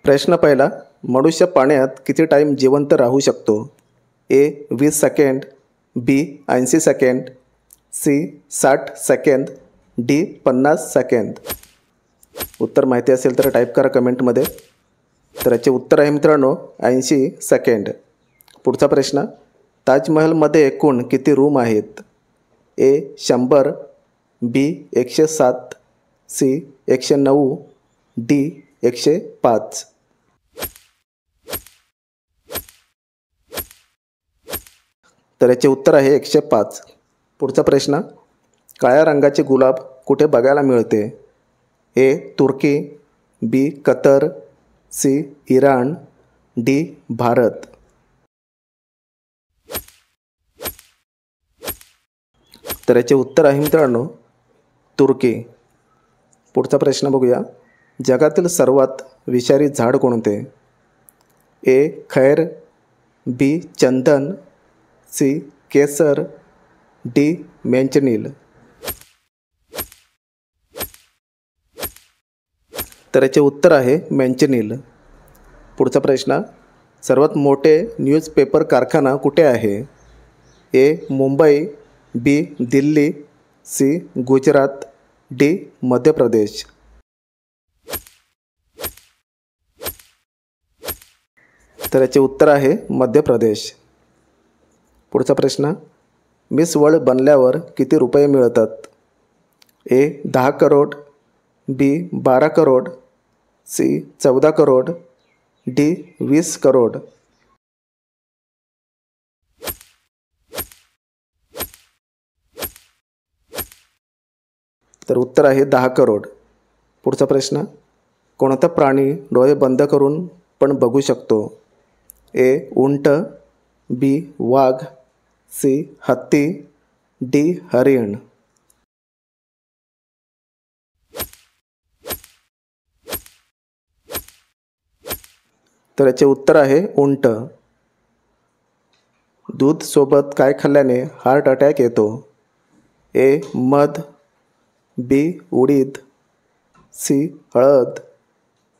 प्रश्न पहिला, मनुष्य पाण्यात किती टाईम जिवंत राहू शकतो? ए 20 सेकंड, बी 80 सेकंड, सी 60 सेकंद, डी 50 सेकंद. उत्तर माहिती असेल तर टाईप करा कमेंटमध्ये. तर याचे उत्तर आहे मित्रांनो 80 सेकंड. पुढचा प्रश्न, ताजमहलमध्ये एकूण किती रूम आहेत? ए 100, बी 107, सी 109, डी 105. तर याचे उत्तर आहे 105. पुढचा प्रश्न, काळ्या रंगाचे गुलाब कुठे बघायला मिळते? ए तुर्की, बी कतर, सी इराण, डी भारत. तर याचे उत्तर आहे मित्रांनो तुर्की. पुढचा प्रश्न बघूया, जगातील सर्वात विषारी झाड कोणते? ए खैर, बी चंदन, सी केसर, डी मेंचनील. तर याचे उत्तर आहे मेंचनील. पुढचा प्रश्न, सर्वात मोठे न्यूजपेपर कारखाना कुठे आहे? ए मुंबई, बी दिल्ली, सी गुजरात, डी मध्य प्रदेश. तर याचे उत्तर आहे मध्य प्रदेश. पुढचा प्रश्न, मिस वर्ल्ड बनल्यावर किती रुपये मिळतात? ए 10 करोड, बी 12 करोड, सी 14 करोड, डी 20 करोड. तर उत्तर आहे 10 करोड. पुढचा प्रश्न, कोणता प्राणी डोळे बंद करून पण बघू शकतो? ए उंट, बी वाघ, सी हत्ती, डी हरिण. तर याचे उत्तर आहे उंट. दूध सोबत काय खाल्ल्याने हार्ट अटॅक येतो? ए मध, बी उडीद, सी हळद,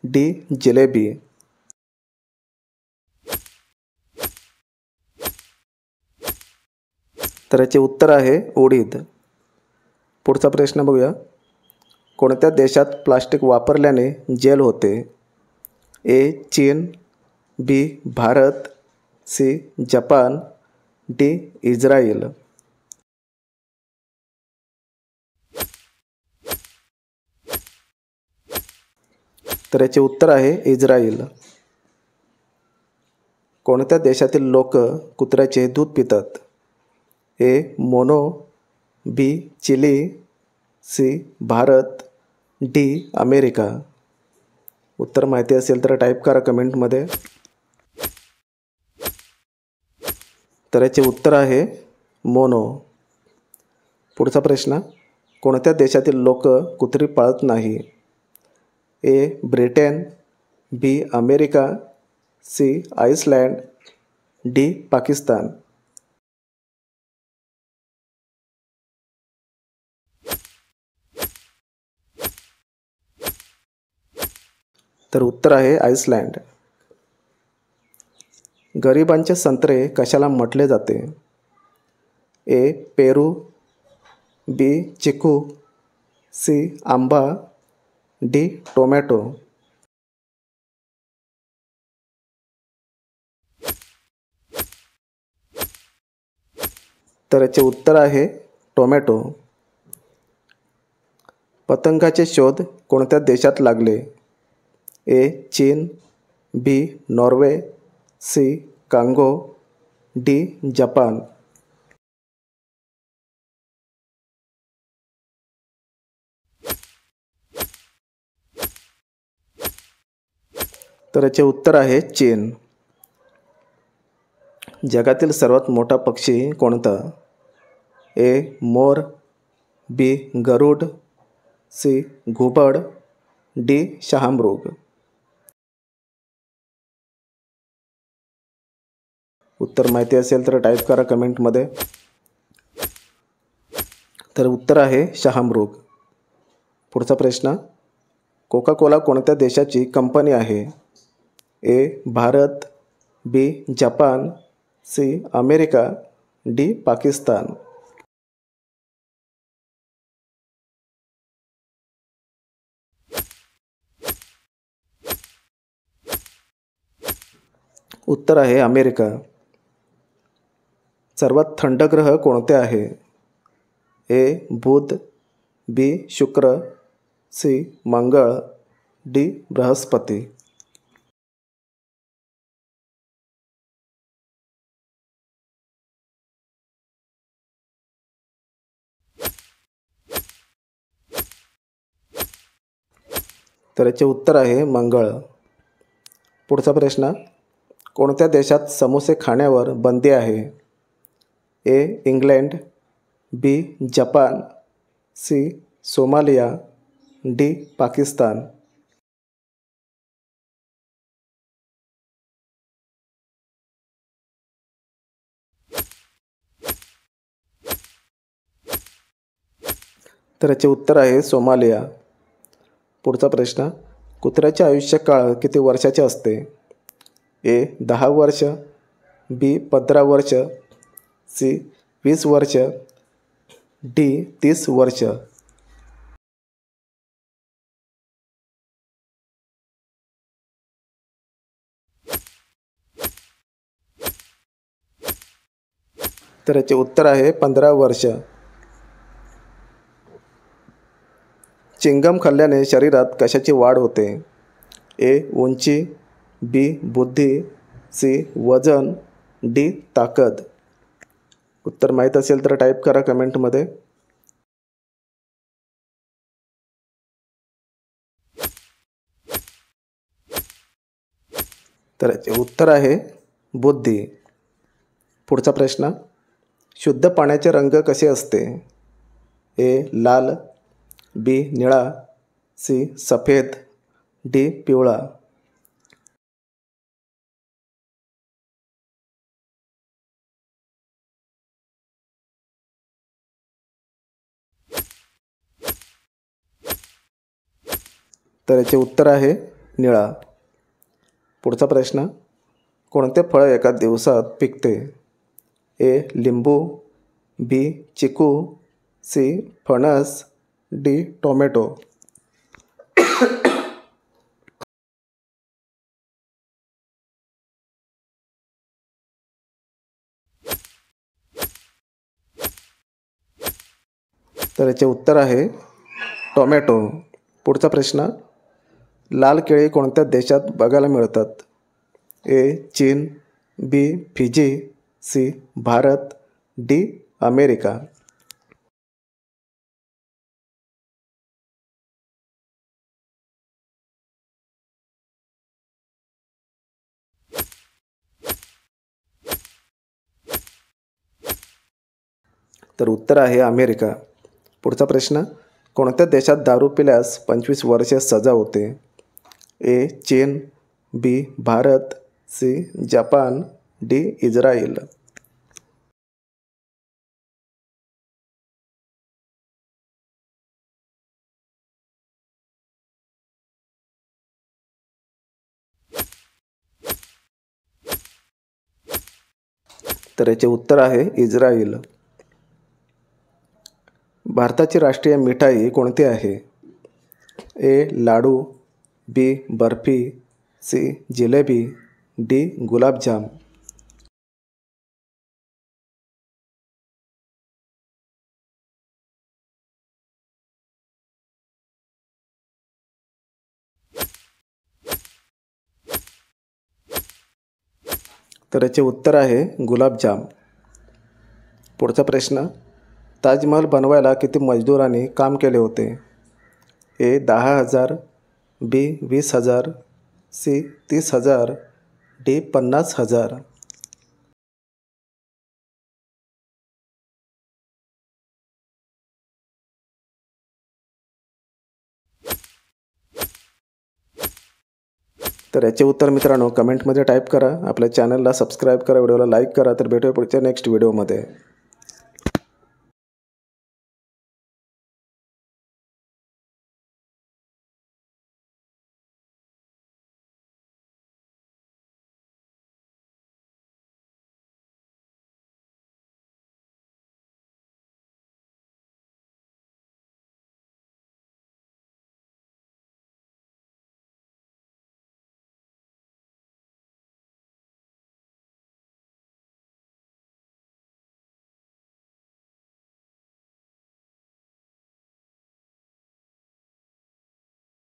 डी जिलेबी. तर याचे उत्तर आहे उडीद. पुढचा प्रश्न बघूया, कोणत्या देशात प्लास्टिक वापरल्याने जेल होते? ए चीन, B Bharat, C Japan, D Israel. तर याचे उत्तर आहे इस्रायल. कोणत्या देशातील लोक कुत्र्याचे दूध पितात? ए मोनो, B Chile, C Bharat, D America. उत्तर माहिती असेल तर टाईप करा कमेंटमध्ये. तर याचे उत्तर आहे मोनो. पुढचा प्रश्न, कोणत्या देशातील लोक कुत्री पाळत नाही? A Britain, B America, C Iceland, D Pakistan. तर उत्तर आहे आइसलँड. गरिबांचे संत्रे कशाला म्हटले जाते? ए पेरू, बी चिकू, सी आंबा, डी टोमॅटो. तर याचे उत्तर आहे टोमॅटो. पतंगाचे शोध कोणत्या देशात लागले? ए चीन, B Norway, C Congo, D Japan. तर याचे उत्तर आहे चीन. जगातील सर्वात मोठा पक्षी कोणता? ए मोर, बी गरुड, सी घुबड, डी शहामृग. उत्तर माहिती असेल तर टाईप करा कमेंटमध्ये. तर उत्तर आहे शहामृग. पुढचा प्रश्न, कोका कोला कोणत्या देशाची कंपनी आहे? A Bharat, B Japan, C America, D Pakistan. उत्तर आहे अमेरिका. सर्वात थंड ग्रह कोणते आहे? ए बुध, बी शुक्र, सी मंगळ, डी बृहस्पती. तर याचे उत्तर आहे मंगळ. पुढचा प्रश्न, कोणत्या देशात समोसे खाण्यावर बंदी आहे? A England, B Japan, C Somalia, D Pakistan. तर याचे उत्तर आहे सोमालिया. पुढचा प्रश्न, कुत्र्याचे आयुष्यकाळ किती वर्षाचे असते? ए 10 वर्ष, बी 15 वर्ष, सी 20 वर्ष, डी 30 वर्ष. तर याचे उत्तर आहे 15 वर्ष. चिंगम खाल्ल्याने शरीरात कशाची वाढ होते? ए उंची, बी बुद्धी, सी वजन, डी ताकद. उत्तर माहीत असेल तर टाईप करा कमेंटमध्ये. तर याचे उत्तर आहे बुद्धी. पुढचा प्रश्न, शुद्ध पाण्याचे रंग कसे असते? ए लाल, बी निळा, सी सफेद, डी पिवळा. तर याचे उत्तर आहे निळा. पुढचा प्रश्न, कोणते फळ एका दिवसात पिकते? ए लिंबू, बी चिकू, सी फणस, डी टोमॅटो. तर याचे उत्तर आहे टोमॅटो. पुढचा प्रश्न, लाल केळी कोणत्या देशात बघायला मिळतात? ए चीन, B Fiji, C Bharat, D America. तर उत्तर आहे अमेरिका. पुढचा प्रश्न, कोणत्या देशात दारू पिल्यास 25 वर्षे सजा होते? ए चीन, B Bharat, C Japan, D Israel. तर याचे उत्तर आहे इस्रायल. भारताची राष्ट्रीय मिठाई कोणती आहे? ए लाडू, बी बर्फी, सी जिलेबी, डी गुलाबजाम. तर याचे उत्तर आहे गुलाबजाम. पुढचा प्रश्न, ताजमहल बनवायला किती मजदूरांनी काम केले होते? ए 10,000, बी 20,000, सी 30,000, डी 50,000. तर याचे उत्तर मित्रांनो कमेंटमध्ये टाईप करा. आपल्या चॅनलला सबस्क्राईब करा, व्हिडिओला लाईक करा. तर भेटूया पुढच्या नेक्स्ट व्हिडिओमध्ये.